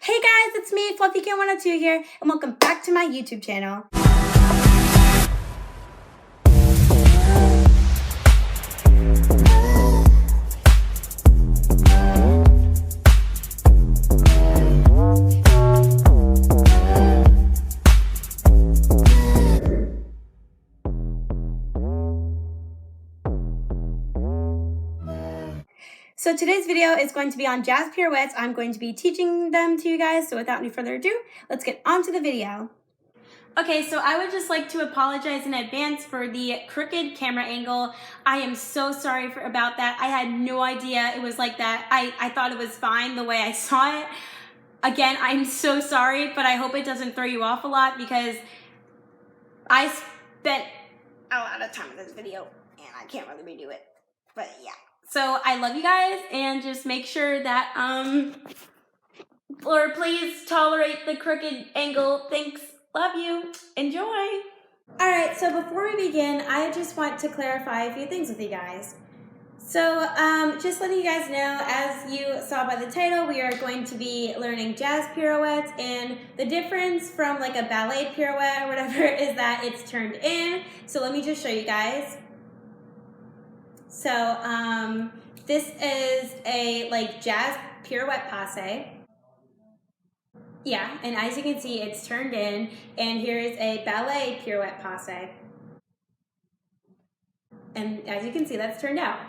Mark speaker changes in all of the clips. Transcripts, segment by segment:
Speaker 1: Hey guys, it's me, FluffyKid102 here, and welcome back to my YouTube channel. So today's video is going to be on jazz pirouettes. I'm going to be teaching them to you guys, so without any further ado, let's get on to the video. Okay, so I would just like to apologize in advance for the crooked camera angle. I am so sorry about that. I had no idea it was like that. I thought it was fine the way I saw it. Again, I'm so sorry, but I hope it doesn't throw you off a lot because I spent a lot of time in this video and I can't really redo it, but yeah. So I love you guys, and just make sure that, or please tolerate the crooked angle. Thanks, love you, enjoy. All right, so before we begin, I just want to clarify a few things with you guys. So just letting you guys know, as you saw by the title, we are going to be learning jazz pirouettes, and the difference from like a ballet pirouette or whatever is that it's turned in. So let me just show you guys. So this is a like jazz pirouette passe. Yeah, and as you can see, it's turned in, and here is a ballet pirouette passe. And as you can see, that's turned out.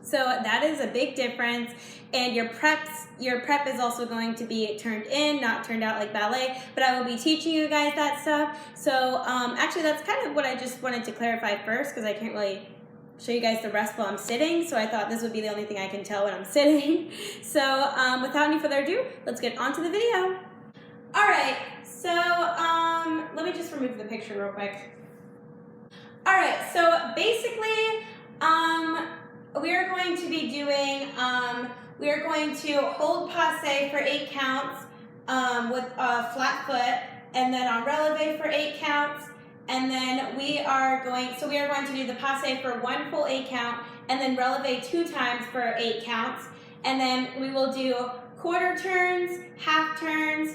Speaker 1: So that is a big difference, and your prep is also going to be turned in, not turned out like ballet, but I will be teaching you guys that stuff. So actually that's kind of what I just wanted to clarify first, because I can't really show you guys the rest while I'm sitting, so I thought this would be the only thing I can tell when I'm sitting. So without any further ado, let's get on to the video. Alright, so let me just remove the picture real quick. Alright, so basically we are going to be doing, we are going to hold passe for 8 counts with a flat foot, and then on releve for 8 counts. And then we are going to do the passe for 1 full 8 count, and then releve 2 times for 8 counts. And then we will do quarter turns, half turns,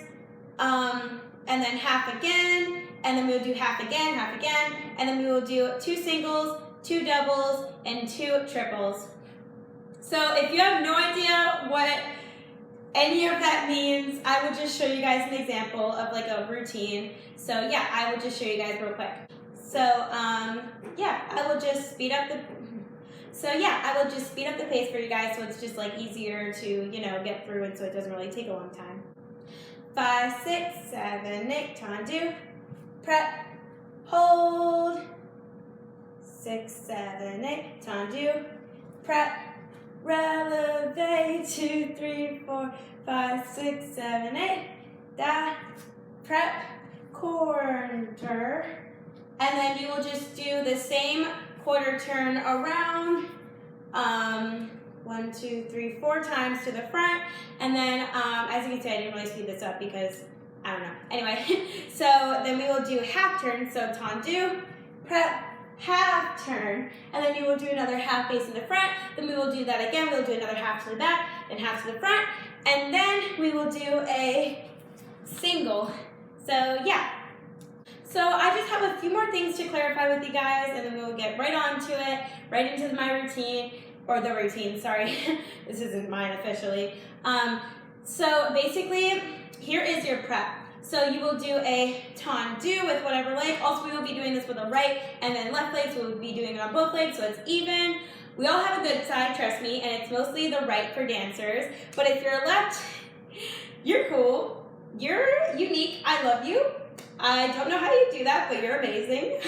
Speaker 1: and then half again, and then we will do half again, and then we will do 2 singles, 2 doubles, and 2 triples. So if you have no idea what any of that means, I would just show you guys an example of like a routine. So yeah, I will just show you guys real quick. So yeah, I will just speed up the pace for you guys, so it's just like easier to, you know, get through, and so it doesn't really take a long time. 5, 6, 7, 8, tendu, prep, hold. 6, 7, 8, tendu, prep, releve, 2, 3, 4, 5, 6, 7, 8, da, prep, quarter, and then you will just do the same quarter turn around 1, 2, 3, 4 times to the front, and then as you can see, I didn't really speed this up because I don't know. Anyway, so then we will do half turn, so tendu, prep, half turn, and then you will do another half base in the front, then we will do that again, we'll do another half to the back, and half to the front, and then we will do a single. So yeah. So I just have a few more things to clarify with you guys, and then we will get right on to it, right into my routine, or the routine, sorry. This isn't mine officially. So basically, here is your prep. So you will do a tendu with whatever leg. Also, we will be doing this with a right and then left leg, so we'll be doing it on both legs, so it's even. We all have a good side, trust me, and it's mostly the right for dancers. But if you're left, you're cool. You're unique. I love you. I don't know how you do that, but you're amazing.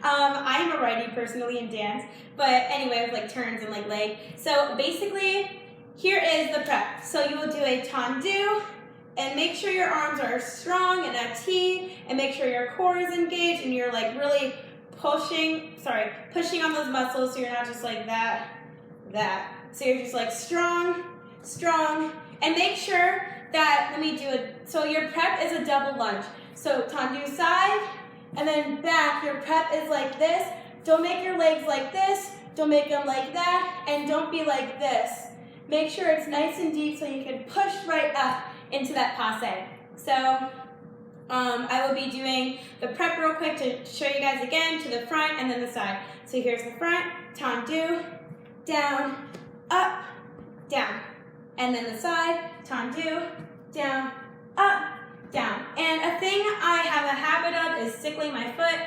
Speaker 1: I'm a righty personally in dance, but anyway, with like turns and like leg. So basically, here is the prep. So you will do a tendu, and make sure your arms are strong and at T, and make sure your core is engaged, and you're like really pushing on those muscles, so you're not just like that. So you're just like strong, and make sure that, let me do it, so your prep is a double lunge. So tendu side, and then back, your prep is like this. Don't make your legs like this, don't make them like that, and don't be like this. Make sure it's nice and deep so you can push right up into that passe. So I will be doing the prep real quick to show you guys again, to the front and then the side. So here's the front, tendu, down, up, down. And then the side, tendu, down, up, down. And a thing I have a habit of is sickling my foot.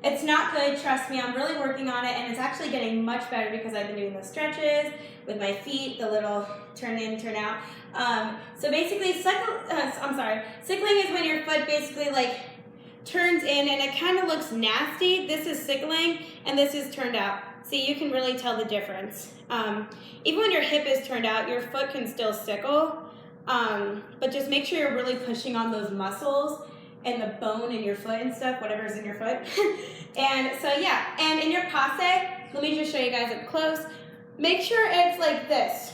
Speaker 1: It's not good, trust me, I'm really working on it, and it's actually getting much better because I've been doing the stretches with my feet, the little turn in, turn out. So basically, sickling is when your foot basically like turns in and it kind of looks nasty. This is sickling and this is turned out. See, you can really tell the difference. Even when your hip is turned out, your foot can still sickle, but just make sure you're really pushing on those muscles and the bone in your foot and stuff, whatever's in your foot. And so yeah, and in your passe, let me just show you guys up close. Make sure it's like this.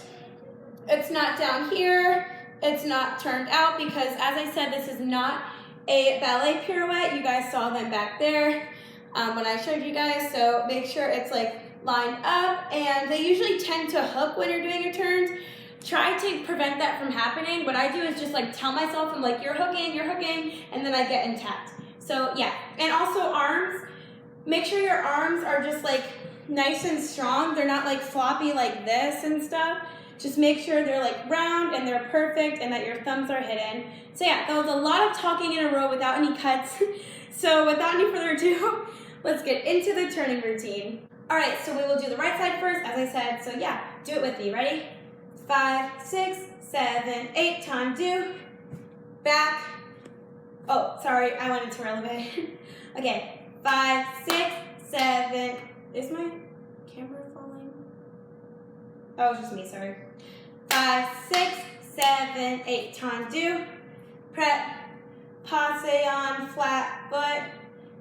Speaker 1: It's not down here, it's not turned out, because as I said, this is not a ballet pirouette. You guys saw them back there when I showed you guys, so make sure it's like lined up, and they usually tend to hook when you're doing your turns. Try to prevent that from happening. What I do is just like tell myself, I'm like, you're hooking, and then I get intact. So yeah, and also arms, make sure your arms are just like nice and strong. They're not like floppy like this and stuff. Just make sure they're like round and they're perfect and that your thumbs are hidden. So yeah, that was a lot of talking in a row without any cuts. So without any further ado, let's get into the turning routine. All right, so we will do the right side first, as I said. So yeah, do it with me, ready? 5, 6, 7, 8, tendu, back. Oh, sorry, I went into releve. Okay, 5, 6, 7, is my camera falling? Oh, it's just me, sorry. 5, 6, 7, 8, tendu, prep, passe on flat foot,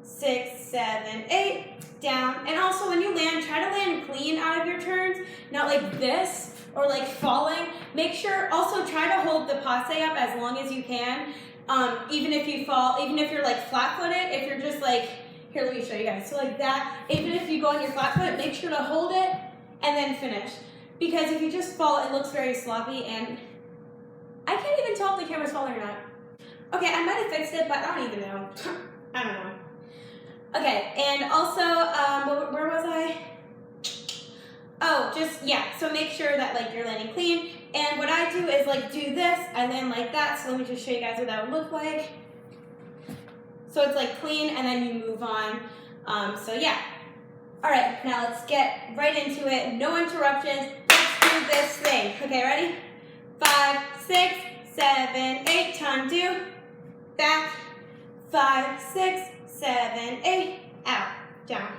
Speaker 1: 6, 7, 8, down. And also when you land, try to land clean out of your turns, not like this or like falling. Make sure, also try to hold the passe up as long as you can. Even if you fall, even if you're like flat footed, if you're just like, here, let me show you guys. So like that, even if you go on your flat foot, make sure to hold it and then finish. Because if you just fall, it looks very sloppy, and I can't even tell if the camera's falling or not. Okay, I might have fixed it, but I don't even know. I don't know. Okay, and also, where was I? Oh, just, yeah, so make sure that like you're landing clean. And what I do is like do this, I land like that. So let me just show you guys what that would look like. So it's like clean and then you move on. So yeah. All right, now let's get right into it. No interruptions. Let's do this thing. Okay, ready? 5, 6, 7, 8, tendu, back. 5, 6, 7, 8, out, down.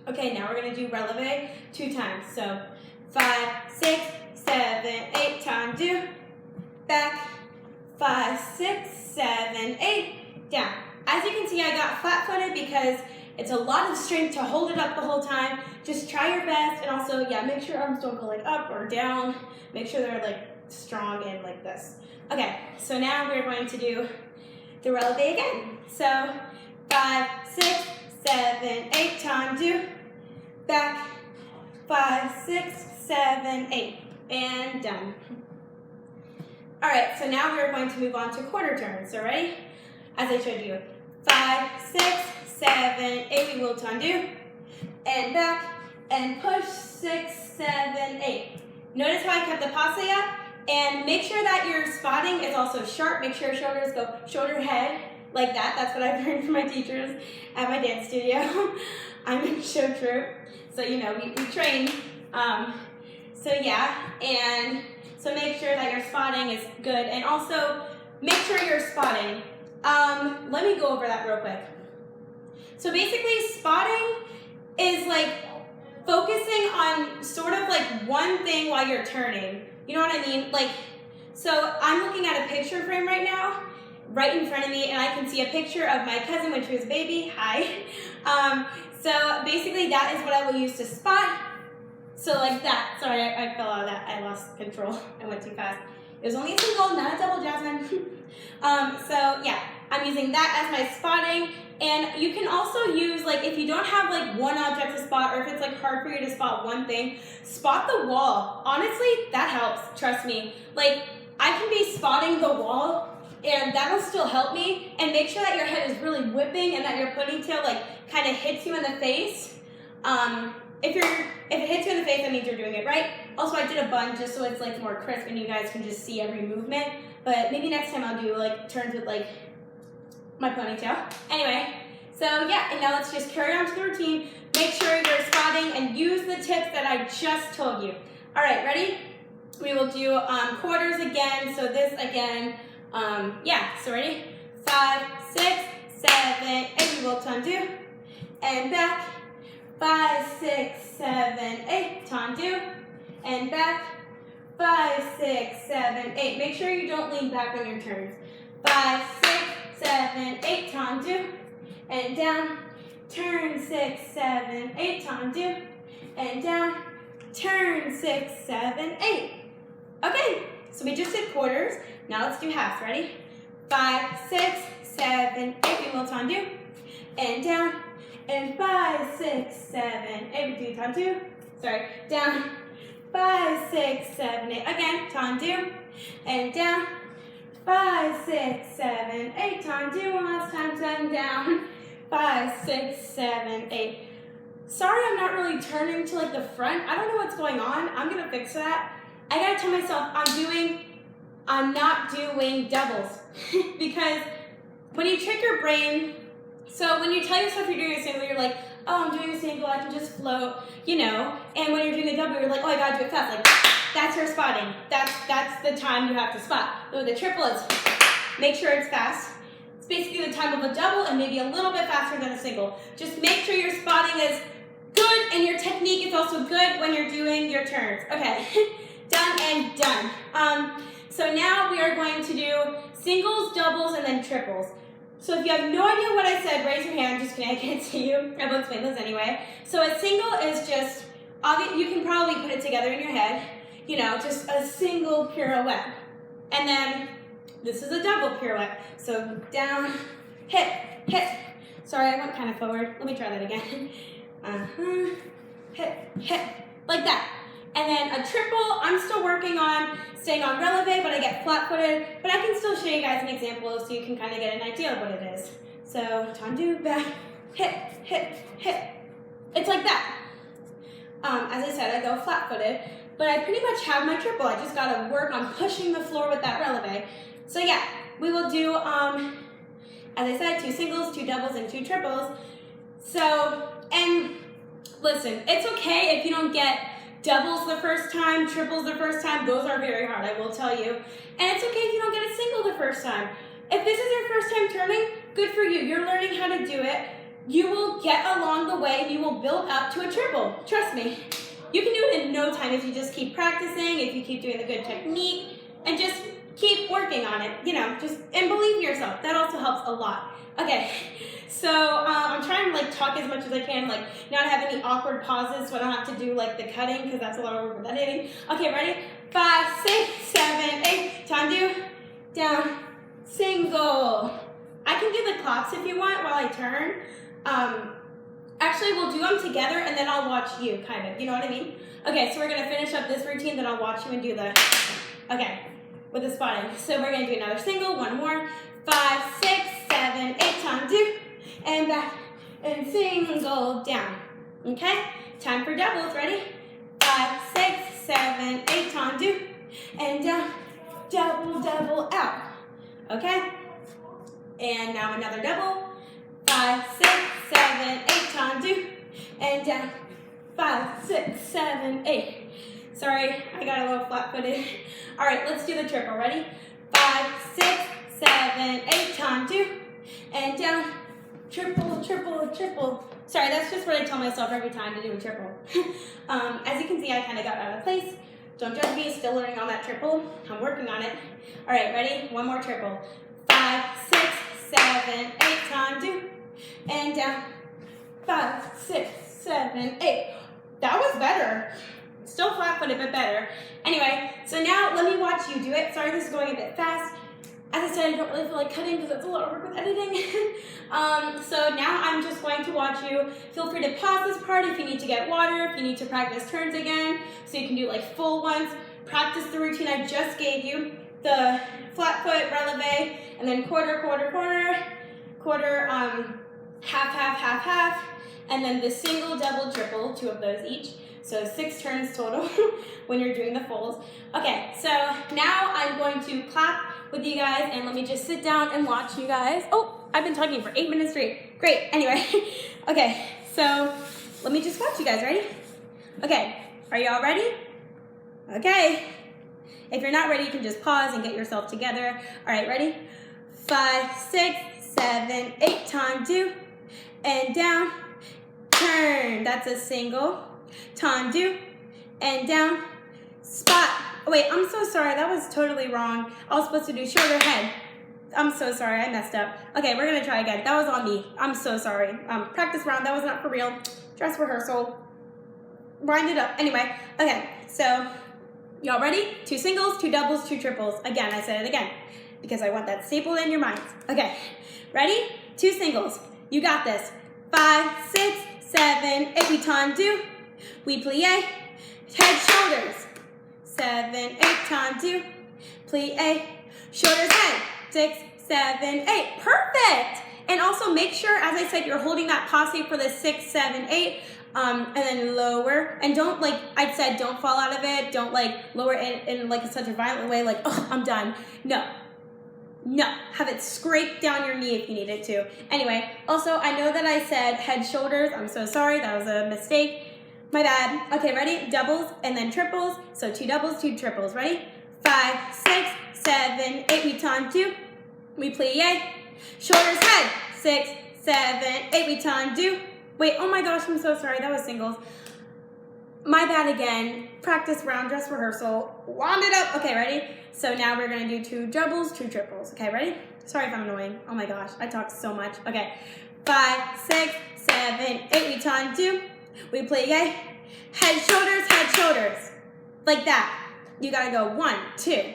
Speaker 1: Okay, now we're gonna do releve 2 times. So 5, 6, 7, 8, tendu, back. 5, 6, 7, 8, down. As you can see, I got flat-footed because it's a lot of strength to hold it up the whole time. Just try your best, and also, yeah, make sure arms don't go like up or down. Make sure they're like strong and like this. Okay, so now we're going to do the releve again. So 5, 6, 7, 8, tendu, back. 5, 6, 7, 8, and done. All right, so now we're going to move on to quarter turns. So ready? As I showed you, 5, 6, 7, 8, we will tendu, and back, and push, 6, 7, 8. Notice how I kept the passe up, and make sure that your spotting is also sharp. Make sure shoulders go shoulder head, like that. That's what I've learned from my teachers at my dance studio. I'm in show troupe, so you know, we train. So yeah, and so make sure that your spotting is good, and also make sure you're spotting. Let me go over that real quick. So basically, spotting is like focusing on sort of like one thing while you're turning. You know what I mean? Like, so I'm looking at a picture frame right now, right in front of me, and I can see a picture of my cousin when she was a baby. Hi. So basically, that is what I will use to spot. So like that. Sorry, I fell out of that. I lost control. I went too fast. It was only a single, not a double, Jasmine. So yeah, I'm using that as my spotting. And you can also use, like, if you don't have like one object to spot, or if it's like hard for you to spot one thing, spot the wall. Honestly, that helps, trust me. Like, I can be spotting the wall, and that'll still help me. And make sure that your head is really whipping and that your ponytail like kind of hits you in the face. If it hits you in the face, that means you're doing it right. Also, I did a bun just so it's like more crisp and you guys can just see every movement. But maybe next time I'll do like turns with like my ponytail. Anyway, so yeah, and now let's just carry on to the routine. Make sure you're spotting and use the tips that I just told you. All right, ready? We will do quarters again. So this again, yeah, so ready? 5, 6, 7, 8, we will tendu, and back. 5, 6, 7, 8, tendu, and back. 5, 6, 7, 8. Make sure you don't lean back on your turns. 5, 6, 7, 8, tendu, and down. Turn 6, 7, 8, tendu, and down. Turn 6, 7, 8. Okay, so we just did quarters. Now let's do halves. Ready? 5, 6, 7, 8. We will tendu, and down. And 5, 6, 7, 8. We do tendu. Sorry, down. 5, 6, 7, 8. Again, tendu, and down. 5, 6, 7, 8. Tendu. One last time. 10 down. 5, 6, 7, 8. Sorry, I'm not really turning to like the front. I don't know what's going on. I'm gonna fix that. I gotta tell myself I'm not doing doubles because when you trick your brain, so when you tell yourself you're doing a single, you're like, oh, I'm doing a single, I can just float, you know. And when you're doing a double, you're like, oh, I gotta do it fast. Like that's your spotting. That's the time you have to spot. With the triple, it's make sure it's fast. It's basically the time of a double and maybe a little bit faster than a single. Just make sure your spotting is good and your technique is also good when you're doing your turns. Okay, done and done. So now we are going to do singles, doubles, and then triples. So if you have no idea what I said, raise your hand. Just kidding, I can't see you. I will explain those anyway. So a single is just, you can probably put it together in your head, you know, just a single pirouette. And then this is a double pirouette. So down, hit, hit. Sorry, I went kind of forward. Let me try that again. Hit, hit, like that. And then a triple, I'm still working on staying on releve, but I get flat-footed. But I can still show you guys an example so you can kind of get an idea of what it is. So, tendu, back, hit, hit, hit. It's like that. As I said, I go flat-footed, but I pretty much have my triple. I just gotta work on pushing the floor with that releve. So yeah, we will do, as I said, 2 singles, 2 doubles, and 2 triples. So, and listen, it's okay if you don't get doubles the first time, triples the first time. Those are very hard, I will tell you. And it's okay if you don't get a single the first time. If this is your first time turning, good for you. You're learning how to do it. You will get along the way and you will build up to a triple. Trust me. You can do it in no time if you just keep practicing, if you keep doing the good technique, and just keep working on it, you know, and believe in yourself. That also helps a lot. Okay, so I'm trying to like talk as much as I can, like not have any awkward pauses so I don't have to do like the cutting because that's a lot of work with editing. Okay, ready? 5, 6, 7, 8, tendu, down, single. I can do the claps if you want while I turn. Actually, we'll do them together and then I'll watch you, kind of, you know what I mean? Okay, so we're gonna finish up this routine, then I'll watch you and do the, okay, with the spotting. So we're gonna do another single, one more. 5, 6, 7, 8, tendu, and back, and single, down. Okay? Time for doubles, ready? 5, 6, 7, 8, tendu, and down, double, double, out. Okay? And now another double. 5, 6, 7, 8, tendu, and down, 5, 6, 7, 8. Sorry, I got a little flat-footed. All right, let's do the triple, ready? 5, 6, 7, 8, tendu, and down, triple, triple, triple. Sorry, that's just what I tell myself every time to do a triple. As you can see, I kind of got out of place. Don't judge me, still learning on that triple. I'm working on it. All right, ready? One more triple. 5, 6, 7, 8, tendu, and down, 5, 6, 7, 8. That was better. Still flat-footed, but better. Anyway, so now let me watch you do it. Sorry, this is going a bit fast. As I said, I don't really feel like cutting because it's a lot of work with editing. So now I'm just going to watch you. Feel free to pause this part if you need to get water, if you need to practice turns again, so you can do like full ones. Practice the routine I just gave you. the flat foot releve, and then quarter, quarter, quarter, quarter, half, and then the single, double, triple, 2 of those each. So 6 turns total when you're doing the fulls. Okay, so now I'm going to clap with you guys, and let me just sit down and watch you guys. Oh, I've been talking for 8 minutes straight. Great, anyway. Okay, so let me just watch you guys. Ready? Okay, are y'all ready? Okay. If you're not ready, you can just pause and get yourself together. All right, ready? 5, 6, 7, 8, tendu, and down, turn. That's a single, tendu, and down, spot. Oh, wait, I'm so sorry, that was totally wrong. I was supposed to do shoulder head. I'm so sorry, I messed up. Okay, we're gonna try again. That was on me. I'm so sorry. Practice round, that was not for real. Dress rehearsal. Wind it up. Anyway, okay, so y'all ready? 2 singles, 2 doubles, 2 triples. Again, I said it again because I want that stapled in your minds. Okay, ready? 2 singles. You got this. 5, 6, 7, 8, we tendu, we plie, head, shoulders. 7, 8, tendu, plie, shoulders, head. 6, 7, 8. Perfect. And also make sure, as I said, you're holding that passe for the 6, 7, 8. And then lower, and don't, like I said, don't fall out of it. Don't like lower it in like such a violent way, like, oh, I'm done. No, have it scrape down your knee if you need it to. Anyway, also I know that I said head, shoulders. I'm so sorry, that was a mistake. My bad. Okay, ready? Doubles and then triples. So 2 doubles, 2 triples. Ready? 5, 6, 7, 8. We tendu, we plie, shoulders, head. 6, 7, 8. We tendu. Wait, oh my gosh, I'm so sorry. That was singles. My bad again. Practice round, dress rehearsal. Wound it up. Okay, ready? So now we're going to do 2 doubles, 2 triples. Okay, ready? Sorry if I'm annoying. Oh my gosh, I talk so much. Okay, 5, 6, 7, 8. We tendu, we plie, head, shoulders. Like that. You got to go 1, 2.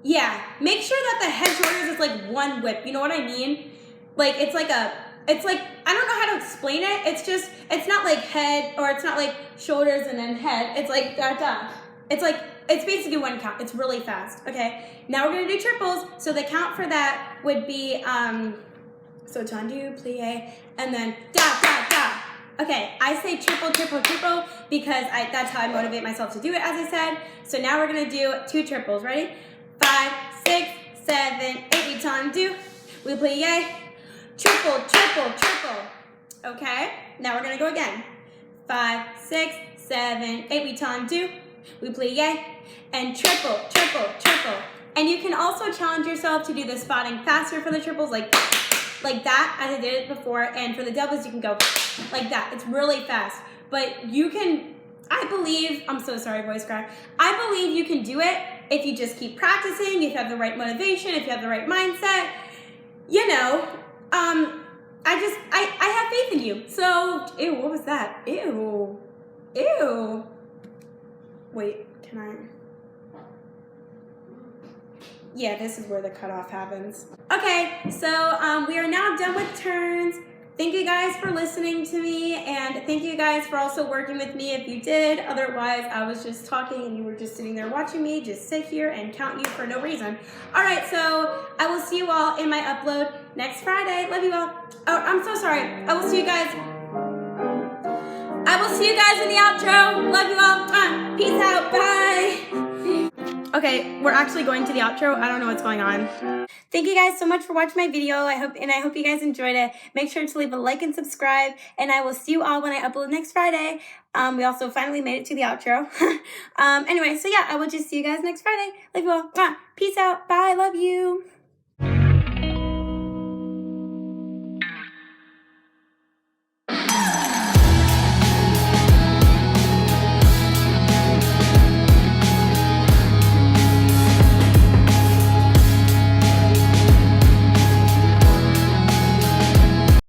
Speaker 1: Yeah, make sure that the head, shoulders is like one whip. You know what I mean? Like, it's like, I don't know how to explain it. It's not like head, or it's not like shoulders and then head. It's like da. It's basically 1 count. It's really fast. Okay, now we're gonna do triples. So the count for that would be, so tendu, plie, and then da. Okay, I say triple because that's how I motivate myself to do it, as I said. So now we're gonna do 2 triples. Ready? 5, 6, 7, 8. We tendu, we plie, triple. Okay, now we're gonna go again. 5, 6, 7, 8. We tendu, we plie, and triple. And you can also challenge yourself to do the spotting faster for the triples, like that, as I did it before. And for the doubles, you can go like that. It's really fast, but you can. I believe. I'm so sorry, voice crack. I believe you can do it if you just keep practicing. If you have the right motivation, if you have the right mindset. You know. I have faith in you. So, ew, what was that? Ew. Wait, can I? Yeah, this is where the cutoff happens. Okay, so we are now done with turns. Thank you guys for listening to me, and thank you guys for also working with me if you did. Otherwise, I was just talking and you were just sitting there watching me just sit here and count you for no reason. All right, so I will see you all in my upload next Friday. Love you all. Oh, I'm so sorry. I will see you guys in the outro. Love you all. Peace out. Bye. Okay, we're actually going to the outro. I don't know what's going on. Thank you guys so much for watching my video. I hope you guys enjoyed it. Make sure to leave a like and subscribe, and I will see you all when I upload next Friday. We also finally made it to the outro. Anyway, so yeah, I will just see you guys next Friday. Love you all. Peace out. Bye. Love you.